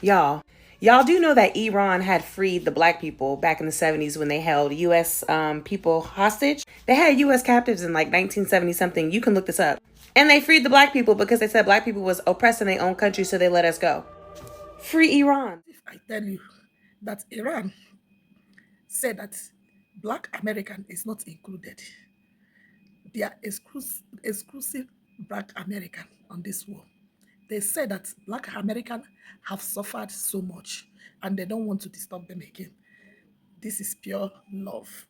Y'all do know that Iran had freed the black people back in the 70s when they held U.S. People hostage? They had U.S. captives in like 1970 something. You can look this up. And they freed the black people because they said black people was oppressed in their own country, so they let us go. Free Iran. If I tell you that Iran said that Black American is not included, they are exclusive Black American on this war. They said that Black American have suffered so much and they don't want to disturb them again. This is pure love.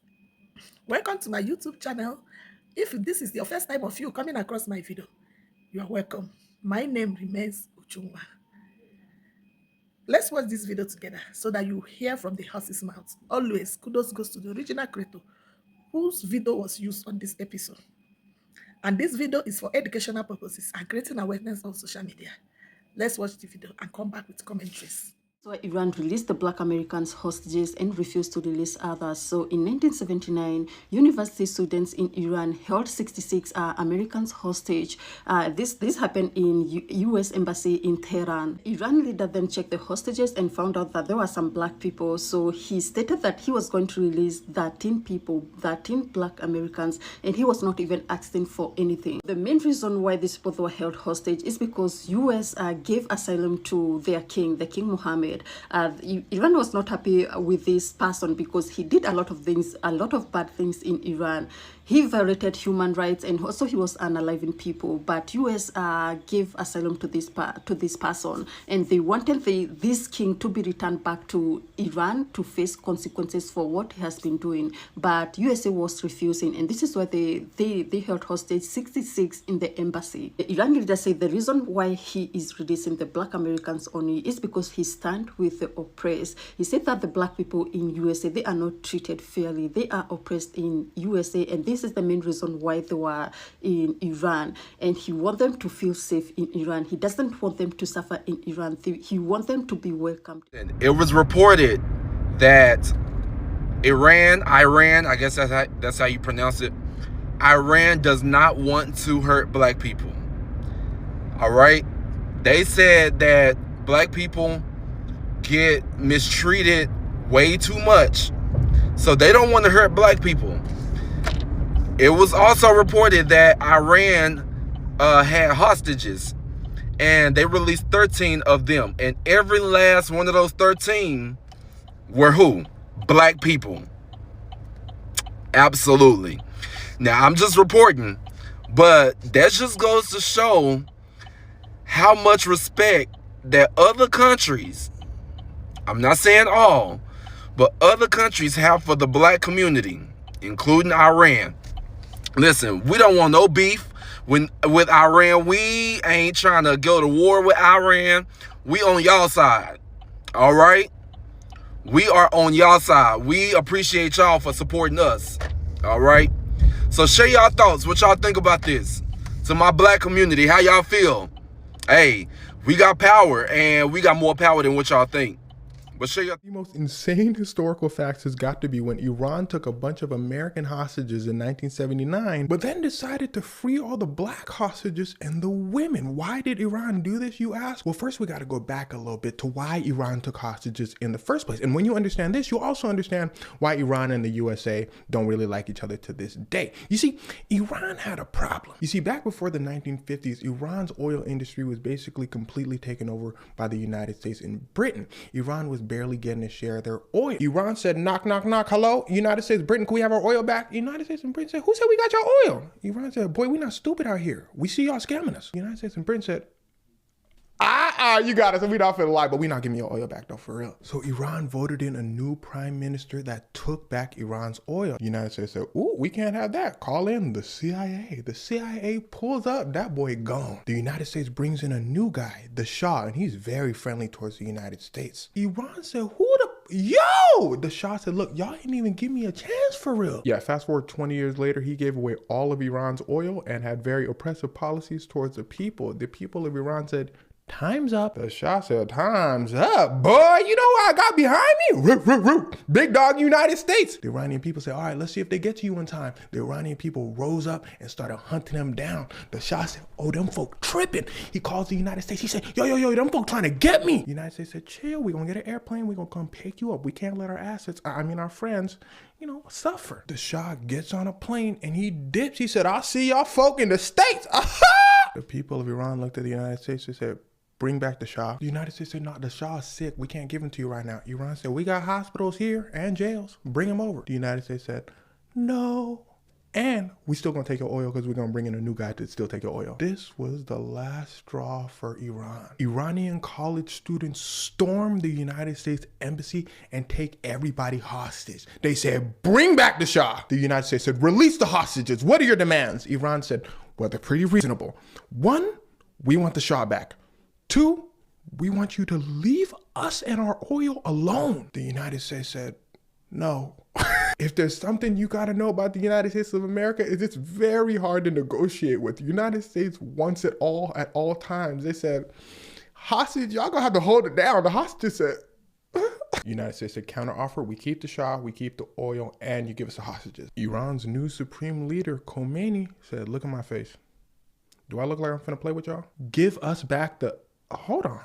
Welcome to my YouTube channel. If this is your first time of you coming across my video, you are welcome. My name remains Uchungwa. Let's watch this video together so that you hear from the horse's mouth. Always, kudos goes to the original creator whose video was used on this episode. And this video is for educational purposes and creating awareness on social media. Let's watch the video and come back with commentaries. So Iran released the black Americans hostages and refused to release others. So in 1979, university students in Iran held 66 Americans hostage. This happened in U.S. Embassy in Tehran. Iran leader then checked the hostages and found out that there were some black people. So he stated that he was going to release 13 people, 13 black Americans, and he was not even asking for anything. The main reason why these people were held hostage is because U.S. Gave asylum to their king, the King Mohammed. Iran was not happy with this person because he did a lot of things, a lot of bad things in Iran. He violated human rights and also he was unaliving people. But US gave asylum to this person, and they wanted this king to be returned back to Iran to face consequences for what he has been doing. But USA was refusing, and this is why they held hostage 66 in the embassy. The Iran leader said the reason why he is releasing the black Americans only is because he stands with the oppressed. He said that the black people in USA, they are not treated fairly. They are oppressed in USA, and this is the main reason why they were in Iran. And he wants them to feel safe in Iran. He doesn't want them to suffer in Iran. He wants them to be welcomed. It was reported that Iran, I guess that's how you pronounce it. Iran does not want to hurt black people. All right? They said that black people get mistreated way too much, so they don't want to hurt black people. It was also reported that Iran had hostages, and they released 13 of them, and every last one of those 13 were who? Black people. Absolutely. Now, I'm just reporting, but that just goes to show how much respect that other countries, I'm not saying all, but other countries have for the black community, including Iran. Listen, we don't want no beef with Iran. We ain't trying to go to war with Iran. We on y'all side. All right? We are on y'all side. We appreciate y'all for supporting us. All right? So share y'all thoughts. What y'all think about this? To my black community, how y'all feel? Hey, we got power, and we got more power than what y'all think. But share The most insane historical facts has got to be when Iran took a bunch of American hostages in 1979, but then decided to free all the black hostages and the women. Why did Iran do this, you ask? Well, first we got to go back a little bit to why Iran took hostages in the first place. And when you understand this, you also understand why Iran and the USA don't really like each other to this day. You see, Iran had a problem. You see, back before the 1950s, Iran's oil industry was basically completely taken over by the United States and Britain. Iran was barely getting a share of their oil. Iran said, knock, knock, knock. Hello, United States, Britain, can we have our oil back? United States and Britain said, who said we got your oil? Iran said, boy, we not stupid out here. We see y'all scamming us. United States and Britain said, you got us, and we not finna lie, but we not giving your oil back though, for real. So Iran voted in a new prime minister that took back Iran's oil. United States said, ooh, we can't have that. Call in the CIA. The CIA pulls up, that boy gone. The United States brings in a new guy, the Shah, and he's very friendly towards the United States. Iran said, who the yo, the Shah said, look, y'all didn't even give me a chance for real. Yeah, fast forward 20 years later, he gave away all of Iran's oil and had very oppressive policies towards the people. The people of Iran said, Time's up. The Shah said, time's up. Boy, you know what I got behind me? Root, root, root. Big dog United States. The Iranian people said, all right, let's see if they get to you in time. The Iranian people rose up and started hunting them down. The Shah said, oh, them folk tripping. He calls the United States. He said, yo, them folk trying to get me. The United States said, chill, we're going to get an airplane. We're going to come pick you up. We can't let our assets, our friends, suffer. The Shah gets on a plane and he dips. He said, I'll see y'all folk in the States. The people of Iran looked at the United States and said, bring back the Shah. The United States said, no, the Shah is sick. We can't give him to you right now. Iran said, we got hospitals here and jails. Bring him over. The United States said, no. And we still gonna take your oil because we're gonna bring in a new guy to still take your oil. This was the last straw for Iran. Iranian college students stormed the United States embassy and take everybody hostage. They said, bring back the Shah. The United States said, release the hostages. What are your demands? Iran said, well, they're pretty reasonable. 1, we want the Shah back. 2, we want you to leave us and our oil alone. The United States said, no. If there's something you gotta know about the United States of America, is it's very hard to negotiate with. The United States wants it all at all times. They said, hostage, y'all gonna have to hold it down. The hostage said, United States said, counteroffer, we keep the Shah, we keep the oil, and you give us the hostages. Iran's new supreme leader, Khomeini, said, look at my face. Do I look like I'm finna play with y'all? Give us back the, hold on.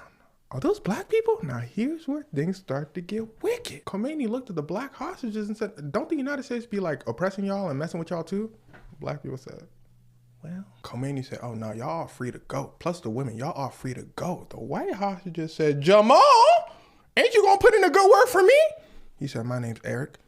Are those black people? Now here's where things start to get wicked. Khomeini looked at the black hostages and said, don't the United States be like oppressing y'all and messing with y'all too? Black people said, well, Khomeini said, oh no, y'all are free to go. Plus the women, y'all are free to go. The white hostages said, Jamal, ain't you gonna put in a good word for me? He said, my name's Eric.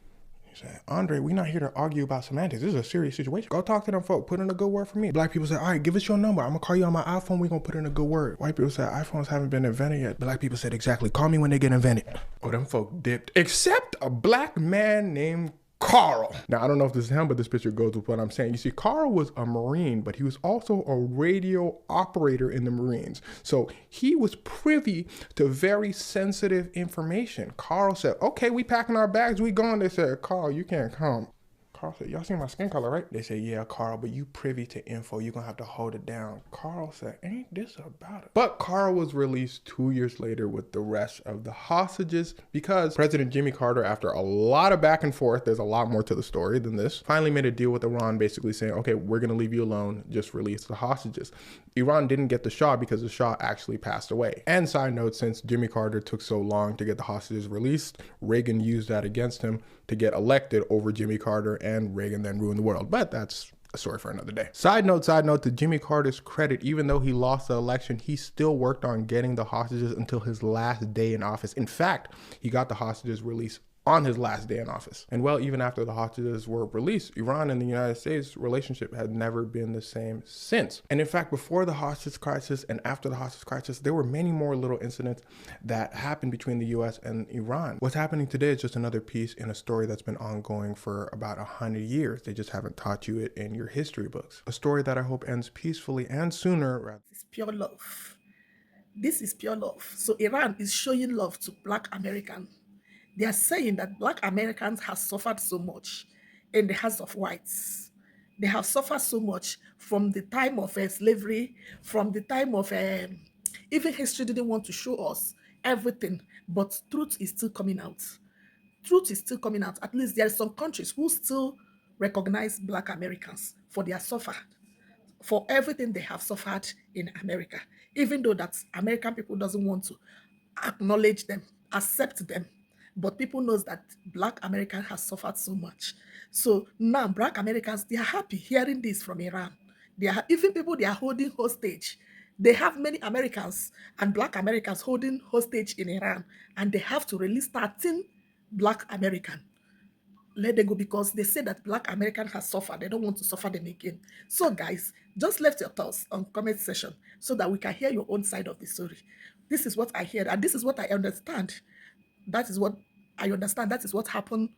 He said, Andre, we're not here to argue about semantics. This is a serious situation. Go talk to them folk. Put in a good word for me. Black people said, all right, give us your number. I'm going to call you on my iPhone. We're going to put in a good word. White people said, iPhones haven't been invented yet. Black people said, exactly. Call me when they get invented. Oh, them folk dipped. Except a black man named Carl. Now, I don't know if this is him, but this picture goes with what I'm saying. You see, Carl was a Marine, but he was also a radio operator in the Marines. So he was privy to very sensitive information. Carl said, okay, we packing our bags, we going. They said, Carl, you can't come. Carl said, y'all see my skin color, right? They said, yeah, Carl, but you privy to info. You're going to have to hold it down. Carl said, ain't this about it? But Carl was released 2 years later with the rest of the hostages because President Jimmy Carter, after a lot of back and forth, there's a lot more to the story than this, finally made a deal with Iran basically saying, okay, we're going to leave you alone. Just release the hostages. Iran didn't get the Shah because the Shah actually passed away. And side note, since Jimmy Carter took so long to get the hostages released, Reagan used that against him to get elected over Jimmy Carter, and Reagan then ruined the world. But that's a story for another day. Side note, to Jimmy Carter's credit, even though he lost the election, he still worked on getting the hostages until his last day in office. In fact, he got the hostages released on his last day in office. And well, even after the hostages were released, Iran and the United States relationship had never been the same since. And in fact, before the hostage crisis and after the hostage crisis, there were many more little incidents that happened between the US and Iran. What's happening today is just another piece in a story that's been ongoing for about 100 years. They just haven't taught you it in your history books. A story that I hope ends peacefully and sooner. It's pure love. This is pure love. So Iran is showing love to Black Americans. They are saying that Black Americans have suffered so much in the hands of whites. They have suffered so much from the time of slavery, from the time of even history didn't want to show us everything, but truth is still coming out. Truth is still coming out. At least there are some countries who still recognize Black Americans for their suffer, for everything they have suffered in America, even though that American people doesn't want to acknowledge them, accept them. But people knows that Black Americans have suffered so much. So now Black Americans, they are happy hearing this from Iran. They are even people they are holding hostage. They have many Americans and Black Americans holding hostage in Iran, and they have to release 13 Black Americans. Let them go because they say that Black Americans have suffered. They don't want to suffer them again. So guys, just left your thoughts on comment section so that we can hear your own side of the story. This is what I hear, and this is what I understand. That is what I understand. That is what happened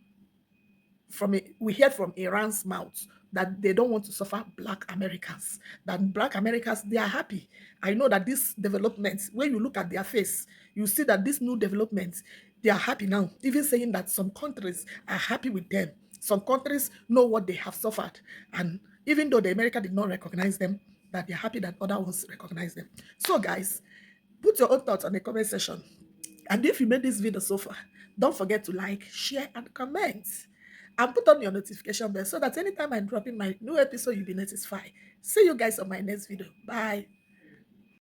from it. We heard from Iran's mouth that they don't want to suffer Black Americans. That Black Americans, they are happy. I know that this development, when you look at their face, you see that this new development, they are happy now. Even saying that some countries are happy with them. Some countries know what they have suffered. And even though the America did not recognize them, that they're happy that other ones recognize them. So guys, Put your own thoughts on the comment section. And if you made this video so far, don't forget to like, share, and comment. And put on your notification bell so that anytime I drop in my new episode, you'll be notified. See you guys on my next video. Bye.